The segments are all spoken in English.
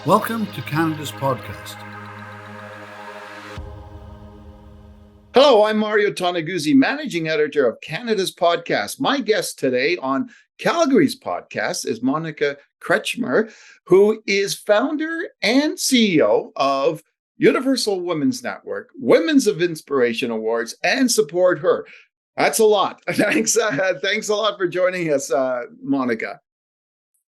Welcome to Canada's podcast. Hello, I'm Mario Toneguzzi, Managing Editor of Canada's Podcast. My guest today on Calgary's podcast is Monica Kretschmer, who is founder and CEO of Universal Women's Network, Women of Inspiration Awards, and SupportHER. That's a lot. Thanks a lot for joining us, Monica.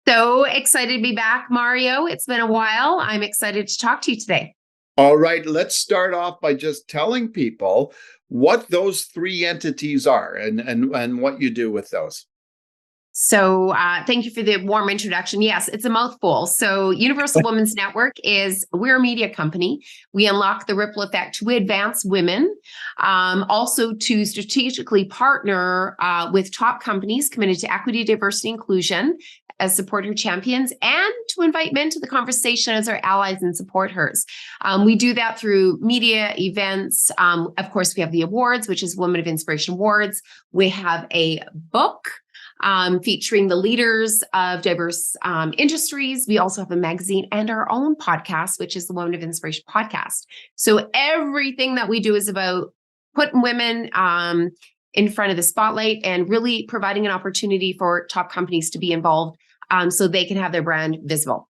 So excited to be back, Mario. It's been a while. I'm excited to talk to you today. All right, let's start off by just telling people what those three entities are and what you do with those. So thank you for the warm introduction. Yes, it's a mouthful. So Universal Women's Network we're a media company. We unlock the ripple effect to advance women, also to strategically partner with top companies committed to equity, diversity, inclusion as SupportHER champions, and to invite men to the conversation as our allies and SupportHERs. We do that through media events. Of course, we have the awards, which is Women of Inspiration Awards. We have a book featuring the leaders of diverse industries. We also have a magazine and our own podcast, which is the Women of Inspiration podcast. So everything that we do is about putting women in front of the spotlight and really providing an opportunity for top companies to be involved so they can have their brand visible.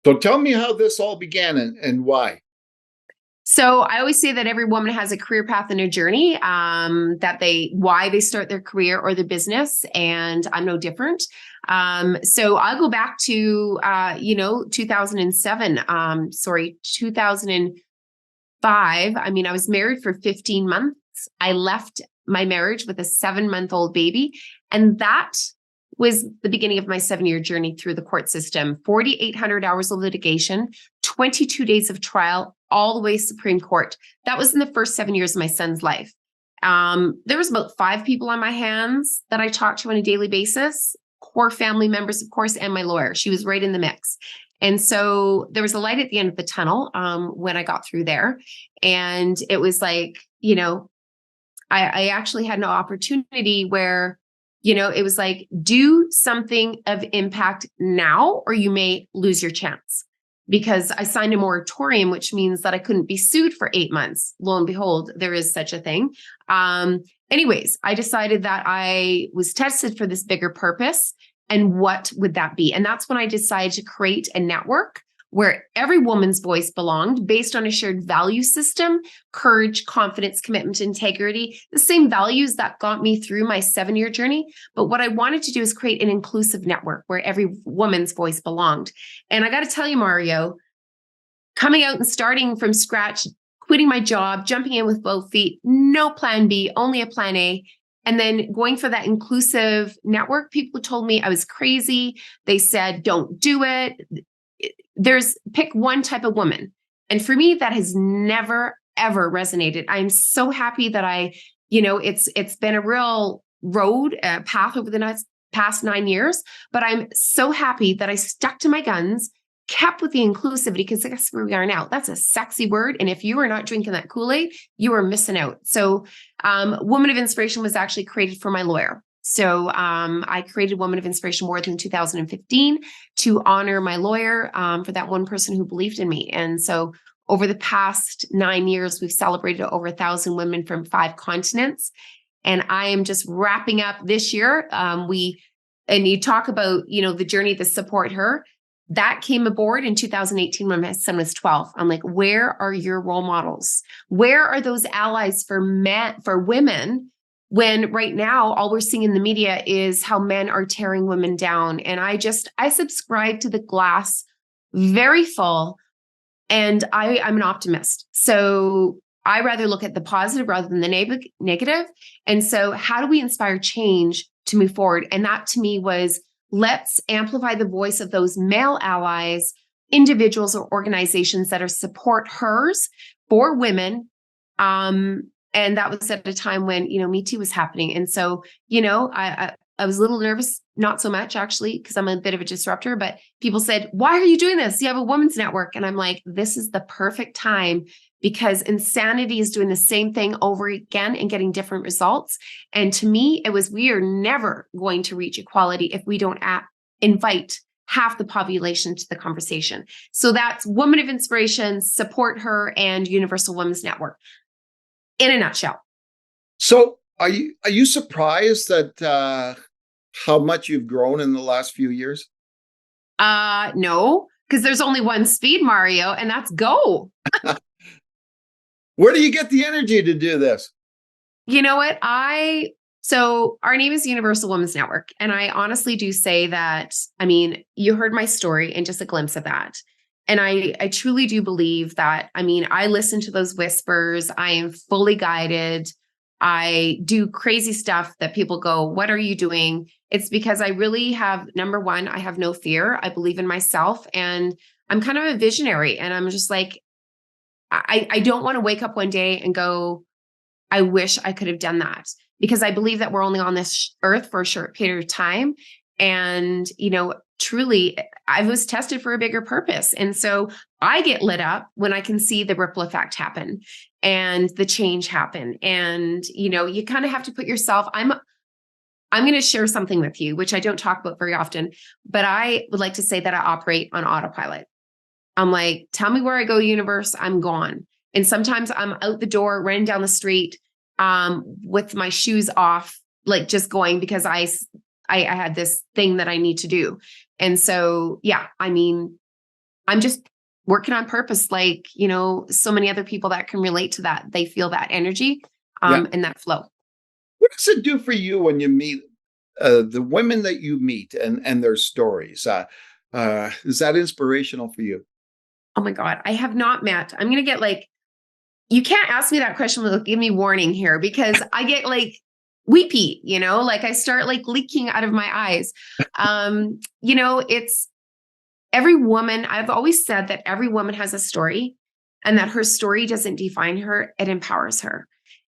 So tell me how this all began and why. So I always say that every woman has a career path and a journey, why they start their career or their business, and I'm no different. So I'll go back to 2005. I mean, I was married for 15 months. I left my marriage with a 7-month-old baby, and that was the beginning of my 7-year journey through the court system. 4,800 hours of litigation, 22 days of trial, all the way to Supreme Court. That was in the first 7 years of my son's life. There was about 5 people on my hands that I talked to on a daily basis, core family members, of course, and my lawyer. She was right in the mix. And so there was a light at the end of the tunnel when I got through there. And it was like, I actually had an opportunity where, it was like, do something of impact now, or you may lose your chance. Because I signed a moratorium, which means that I couldn't be sued for 8 months. Lo and behold, there is such a thing. Anyways, I decided that I was tested for this bigger purpose. And what would that be? And that's when I decided to create a network where every woman's voice belonged based on a shared value system: courage, confidence, commitment, integrity, the same values that got me through my 7-year journey. But what I wanted to do is create an inclusive network where every woman's voice belonged. And I got to tell you, Mario, coming out and starting from scratch, quitting my job, jumping in with both feet, no plan B, only a plan A. And then going for that inclusive network, people told me I was crazy. They said, don't do it. Pick one type of woman. And for me, that has never, ever resonated. I'm so happy that it's been a real path over the past 9 years, but I'm so happy that I stuck to my guns, kept with the inclusivity, because that's where we are now. That's a sexy word. And if you are not drinking that Kool-Aid, you are missing out. So Women of Inspiration was actually created for my lawyer. So I created Women of Inspiration Awards in 2015 to honor my lawyer for that one person who believed in me. And so over the past 9 years, we've celebrated over 1,000 women from 5 continents. And I am just wrapping up this year. And you talk about, the journey to SupportHER. That came aboard in 2018 when my son was 12. I'm like, where are your role models? Where are those allies for women? When right now, all we're seeing in the media is how men are tearing women down. And I subscribe to the glass very full, and I'm an optimist. So I rather look at the positive rather than the negative. And so how do we inspire change to move forward? And that to me was, let's amplify the voice of those male allies, individuals or organizations that are SupportHERs for women. And that was at a time when, Me Too was happening. And so, I was a little nervous, not so much actually, because I'm a bit of a disruptor, but people said, why are you doing this? You have a women's network. And I'm like, this is the perfect time, because insanity is doing the same thing over again and getting different results. And to me, it was, we are never going to reach equality if we don't invite half the population to the conversation. So that's Women of Inspiration, SupportHER, and Universal Women's Network in a nutshell. So are you surprised that how much you've grown in the last few years? No, because there's only one speed, Mario, and that's go. Where do you get the energy to do this? You know what? So our name is Universal Women's Network. And I honestly do say that, I mean, you heard my story and just a glimpse of that. And I truly do believe that, I mean, I listen to those whispers. I am fully guided. I do crazy stuff that people go, what are you doing? It's because I really have, number one, I have no fear. I believe in myself and I'm kind of a visionary. And I'm just like, I don't want to wake up one day and go, I wish I could have done that, because I believe that we're only on this earth for a short period of time. And, truly, I was tested for a bigger purpose. And so I get lit up when I can see the ripple effect happen and the change happen. And, you kind of have to put yourself, I'm going to share something with you, which I don't talk about very often, but I would like to say that I operate on autopilot. I'm like, tell me where I go, universe, I'm gone. And sometimes I'm out the door, running down the street with my shoes off, like just going because I had this thing that I need to do. And so, yeah, I mean, I'm just working on purpose. Like, so many other people that can relate to that. They feel that energy and that flow. What does it do for you when you meet the women that you meet and their stories? Is that inspirational for you? Oh my God, I have not met. I'm going to get you can't ask me that question without give me warning here, because I get weepy, I start leaking out of my eyes. It's every woman. I've always said that every woman has a story and that her story doesn't define her. It empowers her.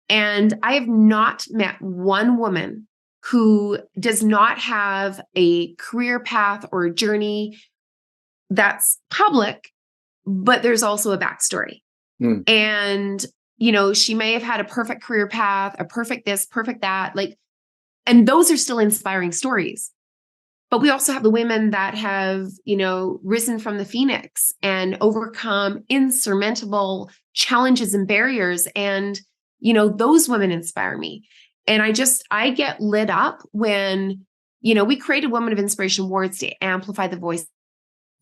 And I have not met one woman who does not have a career path or a journey that's public, but there's also a backstory. And, she may have had a perfect career path, a perfect this, perfect that, and those are still inspiring stories. But we also have the women that have, risen from the phoenix and overcome insurmountable challenges and barriers. And, those women inspire me. And I get lit up when, we created Women of Inspiration Awards to amplify the voice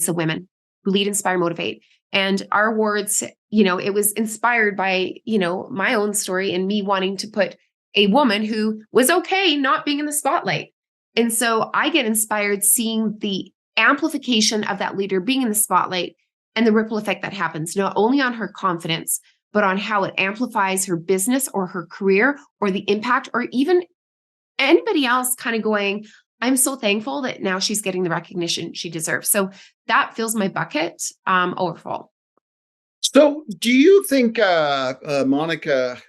of women who lead, inspire, motivate. And our awards, it was inspired by, my own story and me wanting to put a woman who was okay not being in the spotlight. And so I get inspired seeing the amplification of that leader being in the spotlight and the ripple effect that happens, not only on her confidence, but on how it amplifies her business or her career or the impact, or even anybody else kind of going, I'm so thankful that now she's getting the recognition she deserves. So that fills my bucket overfull. So do you think, Monica,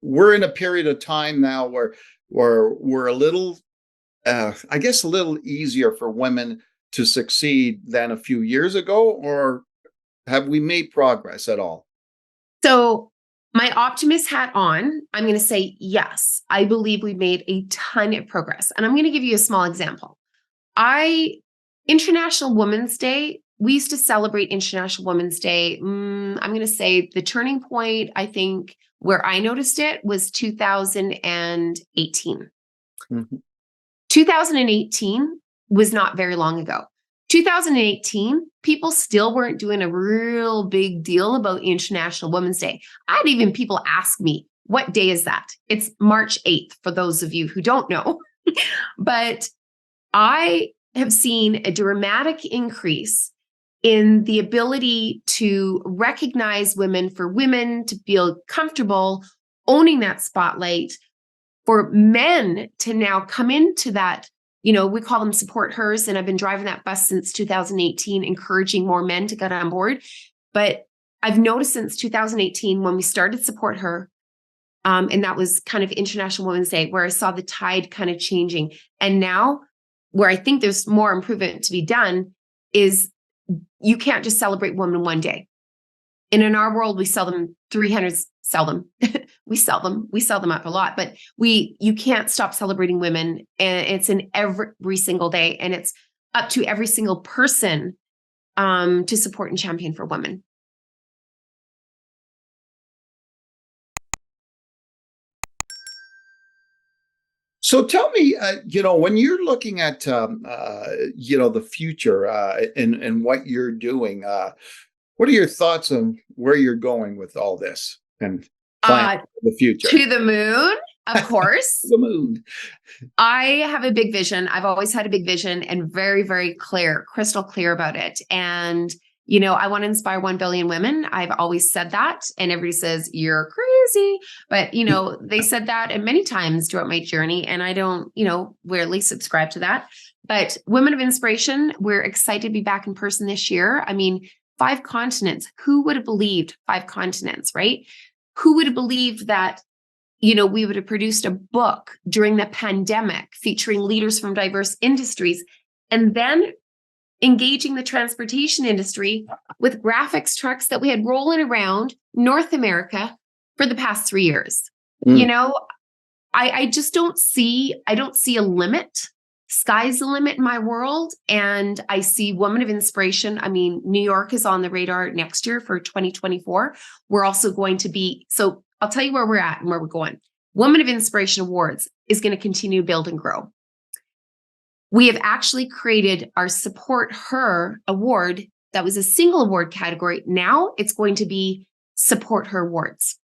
we're in a period of time now where we're a little, I guess, a little easier for women to succeed than a few years ago, or have we made progress at all? So my optimist hat on, I'm going to say, yes, I believe we made a ton of progress. And I'm going to give you a small example. International Women's Day, we used to celebrate International Women's Day. I'm going to say the turning point, I think, where I noticed it was 2018. 2018 was not very long ago. 2018, people still weren't doing a real big deal about International Women's Day. I had even people ask me, what day is that? It's March 8th, for those of you who don't know. But I have seen a dramatic increase in the ability to recognize women, for women to feel comfortable owning that spotlight, for men to now come into that. We call them SupportHERs, and I've been driving that bus since 2018, encouraging more men to get on board. But I've noticed since 2018, when we started SupportHER, and that was kind of International Women's Day, where I saw the tide kind of changing. And now, where I think there's more improvement to be done, is you can't just celebrate women one day. And in our world, we sell them 300, we sell them up a lot, but you can't stop celebrating women. And it's in every single day. And it's up to every single person to support and champion for women. So tell me, when you're looking at, the future and what you're doing, what are your thoughts on where you're going with all this and plan for the future? To the moon, of course. The moon. I have a big vision. I've always had a big vision and very, very clear, crystal clear about it. And I want to inspire 1 billion women. I've always said that. And everybody says, you're crazy. But, they said that many times throughout my journey. And I don't, rarely subscribe to that. But Women of Inspiration, we're excited to be back in person this year. I mean, 5 continents. Who would have believed 5 continents, right? Who would have believed that, we would have produced a book during the pandemic featuring leaders from diverse industries, and then engaging the transportation industry with graphics trucks that we had rolling around North America for the past 3 years. I just don't see a limit. Sky's the limit in my world. And I see Women of Inspiration. I mean, New York is on the radar next year for 2024. We're also going to be, so I'll tell you where we're at and where we're going. Women of Inspiration Awards is going to continue to build and grow. We have actually created our SupportHER award. That was a single award category. Now it's going to be SupportHER awards.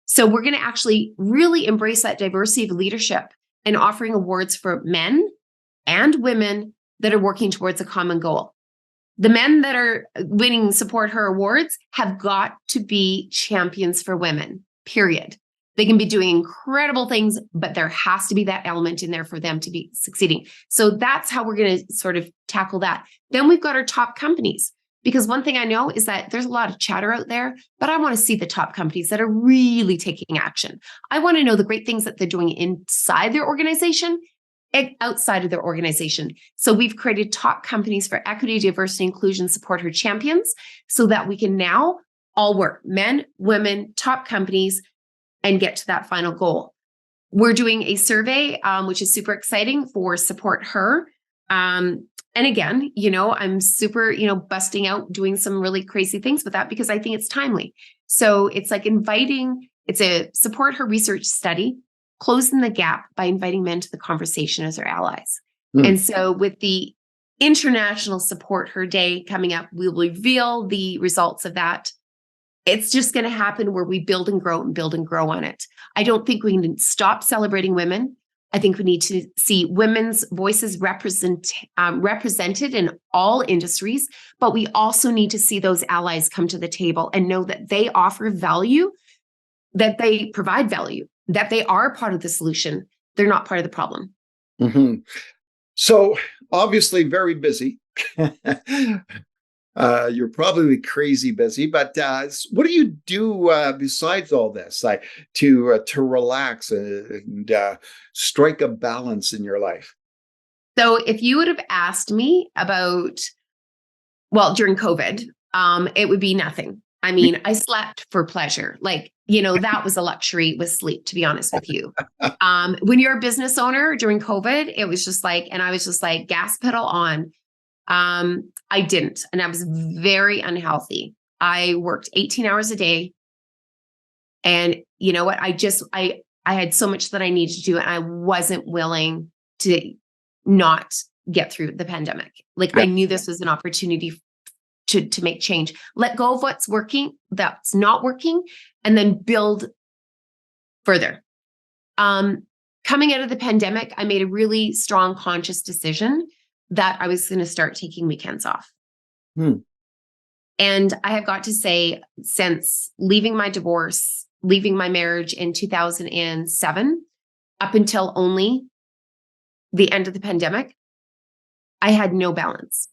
So we're going to actually really embrace that diversity of leadership and offering awards for men and women that are working towards a common goal. The men that are winning SupportHER awards have got to be champions for women, period. They can be doing incredible things, but there has to be that element in there for them to be succeeding. So that's how we're going to sort of tackle that. Then we've got our top companies, because one thing I know is that there's a lot of chatter out there, but I want to see the top companies that are really taking action. I want to know the great things that they're doing inside their organization and outside of their organization. So we've created top companies for equity, diversity, inclusion, SupportHER champions, so that we can now all work, men, women, top companies, and get to that final goal. We're doing a survey, which is super exciting for SupportHER. And again, I'm super, busting out, doing some really crazy things with that because I think it's timely. So it's like it's a SupportHER research study, closing the gap by inviting men to the conversation as their allies. And so with the International SupportHER Day coming up, we'll reveal the results of that. It's just going to happen where we build and grow on it. I don't think we can stop celebrating women. I think we need to see women's voices represented in all industries, but we also need to see those allies come to the table and know that they offer value, that they provide value, that they are part of the solution. They're not part of the problem. Mm-hmm. So obviously very busy. You're probably crazy busy, but what do you do besides all this, like to relax and strike a balance in your life? So if you would have asked me about, during COVID, it would be nothing. I mean, I slept for pleasure. Like, that was a luxury with sleep, to be honest with you. When you're a business owner during COVID, it was just like, and I was just like gas pedal on. I didn't, and I was very unhealthy. I worked 18 hours a day, and you know what? I had so much that I needed to do, and I wasn't willing to not get through the pandemic. Like I knew this was an opportunity to make change, let go of what's working, that's not working, and then build further. Coming out of the pandemic, I made a really strong, conscious decision that I was going to start taking weekends off. And I have got to say, since leaving my divorce, leaving my marriage in 2007, up until only the end of the pandemic, I had no balance.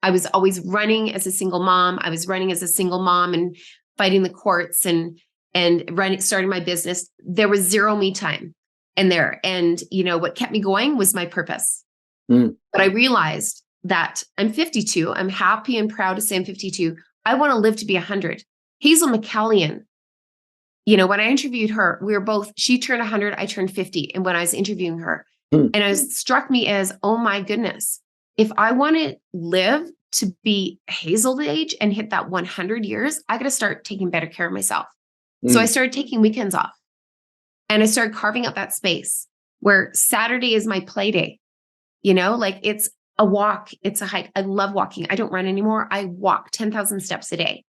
I was always running as a single mom. I was running as a single mom and fighting the courts and starting my business. There was zero me time in there. And, what kept me going was my purpose. But I realized that I'm 52. I'm happy and proud to say I'm 52. I want to live to be 100. Hazel McCallion, when I interviewed her, she turned 100, I turned 50. And when I was interviewing her, and it struck me as, oh my goodness, if I want to live to be Hazel's age and hit that 100 years, I got to start taking better care of myself. So I started taking weekends off, and I started carving out that space where Saturday is my play day. Like it's a walk, it's a hike. I love walking. I don't run anymore. I walk 10,000 steps a day.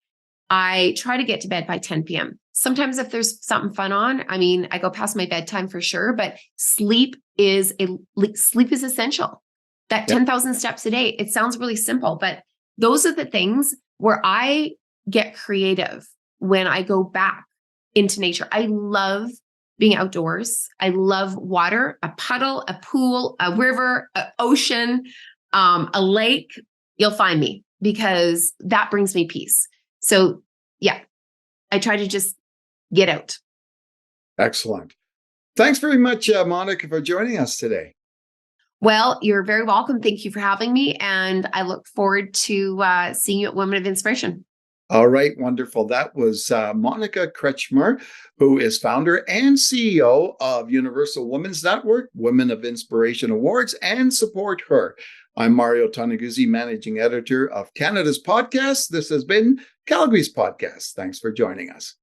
I try to get to bed by 10 p.m. Sometimes if there's something fun on, I go past my bedtime for sure, but sleep is essential. That 10,000 steps a day, it sounds really simple, but those are the things where I get creative when I go back into nature. I love being outdoors. I love water, a puddle, a pool, a river, an ocean, a lake. You'll find me because that brings me peace. So yeah, I try to just get out. Excellent. Thanks very much, Monica, for joining us today. Well, you're very welcome. Thank you for having me. And I look forward to seeing you at Women of Inspiration. All right, wonderful. That was Monica Kretschmer, who is founder and CEO of Universal Women's Network, Women of Inspiration Awards, and SupportHER. I'm Mario Toneguzzi, managing editor of Canada's podcast. This has been Calgary's podcast. Thanks for joining us.